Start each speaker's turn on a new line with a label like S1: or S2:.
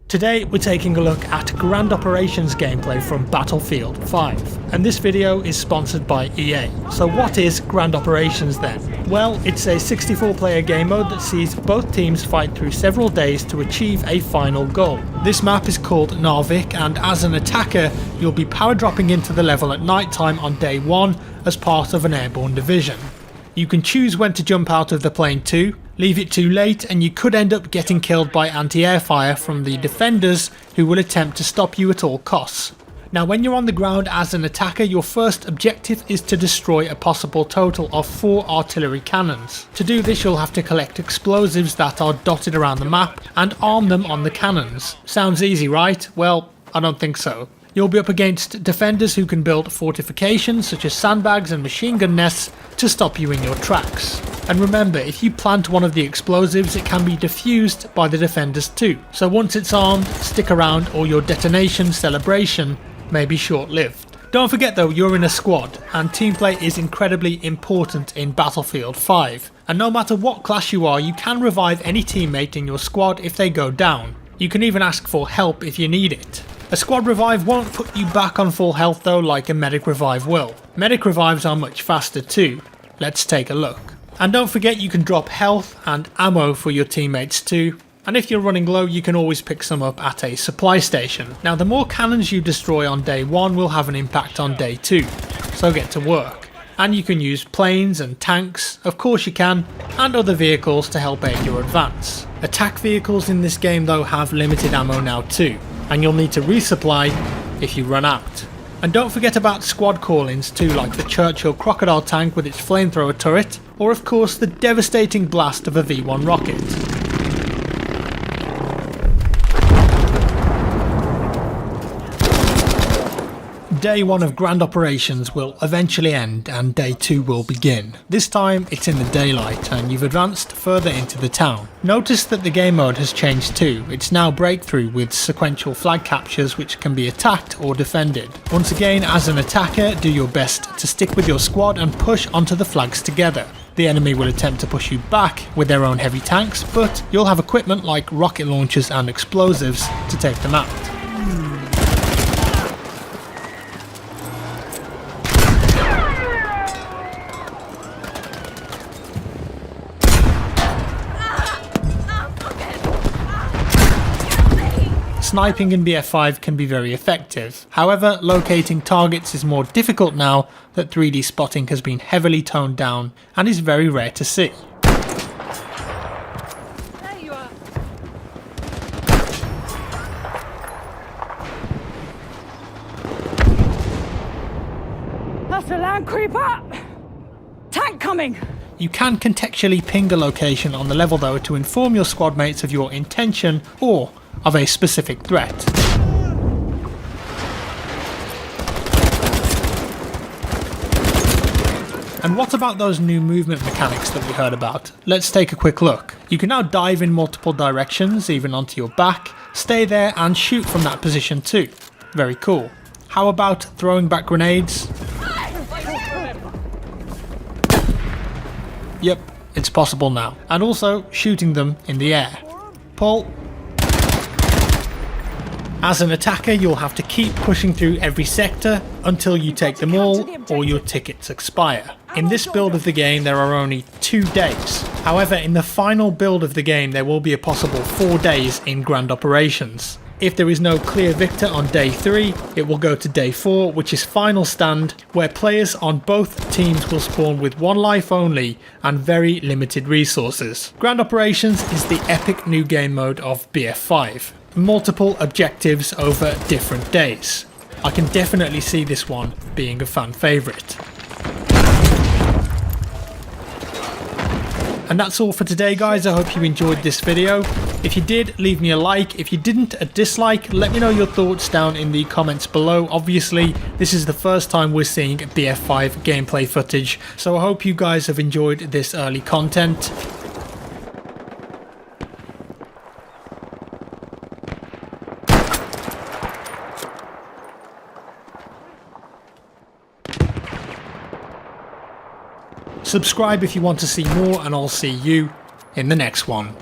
S1: Today we're taking a look at Grand Operations gameplay from Battlefield 5, and this video is sponsored by EA. So what is Grand Operations then? Well, it's a 64-player game mode that sees both teams fight through several days to achieve a final goal. This map is called Narvik, and as an attacker you'll be power dropping into the level at night time on day 1 as part of an airborne division. You can choose when to jump out of the plane too, leave it too late and you could end up getting killed by anti-air fire from the defenders who will attempt to stop you at all costs. Now when you're on the ground as an attacker, your first objective is to destroy a possible total of 4 artillery cannons. To do this you'll have to collect explosives that are dotted around the map and arm them on the cannons. Sounds easy, right? Well, I don't think so. You'll be up against defenders who can build fortifications such as sandbags and machine gun nests to stop you in your tracks. And remember, if you plant one of the explosives it can be defused by the defenders too. So once it's armed, stick around or your detonation celebration may be short-lived. Don't forget though, you're in a squad and team play is incredibly important in Battlefield 5. And no matter what class you are, you can revive any teammate in your squad if they go down. You can even ask for help if you need it. A squad revive won't put you back on full health though like a medic revive will. Medic revives are much faster too. Let's take a look. And don't forget you can drop health and ammo for your teammates too. And if you're running low you can always pick some up at a supply station. Now the more cannons you destroy on day 1 will have an impact on day 2. So get to work. And you can use planes and tanks, of course you can, and other vehicles to help aid your advance. Attack vehicles in this game though have limited ammo now too, and you'll need to resupply if you run out. And don't forget about squad call-ins too, like the Churchill Crocodile tank with its flamethrower turret, or of course the devastating blast of a V1 rocket. Day 1 of Grand Operations will eventually end and day 2 will begin. This time it's in the daylight and you've advanced further into the town. Notice that the game mode has changed too. It's now breakthrough with sequential flag captures which can be attacked or defended. Once again, as an attacker, do your best to stick with your squad and push onto the flags together. The enemy will attempt to push you back with their own heavy tanks, but you'll have equipment like rocket launchers and explosives to take them out. Sniping in BF5 can be very effective, however locating targets is more difficult now that 3D spotting has been heavily toned down and is very rare to see.
S2: There you are. That's a land creeper! Tank coming!
S1: You can contextually ping a location on the level though to inform your squad mates of your intention or of a specific threat. And what about those new movement mechanics that we heard about? Let's take a quick look. You can now dive in multiple directions, even onto your back, stay there and shoot from that position too. Very cool. How about throwing back grenades? Yep, it's possible now. And also shooting them in the air. Pull. As an attacker you'll have to keep pushing through every sector until you take them all or your tickets expire. In this build of the game there are only 2 days. However, in the final build of the game there will be a possible 4 days in Grand Operations. If there is no clear victor on day 3, it will go to day 4, which is Final Stand, where players on both teams will spawn with 1 life only and very limited resources. Grand Operations is the epic new game mode of BF5. Multiple objectives over different days. I can definitely see this one being a fan favourite. And that's all for today guys, I hope you enjoyed this video. If you did, leave me a like. If you didn't, a dislike. Let me know your thoughts down in the comments below. Obviously, this is the first time we're seeing BF5 gameplay footage, so I hope you guys have enjoyed this early content. Subscribe if you want to see more and I'll see you in the next one.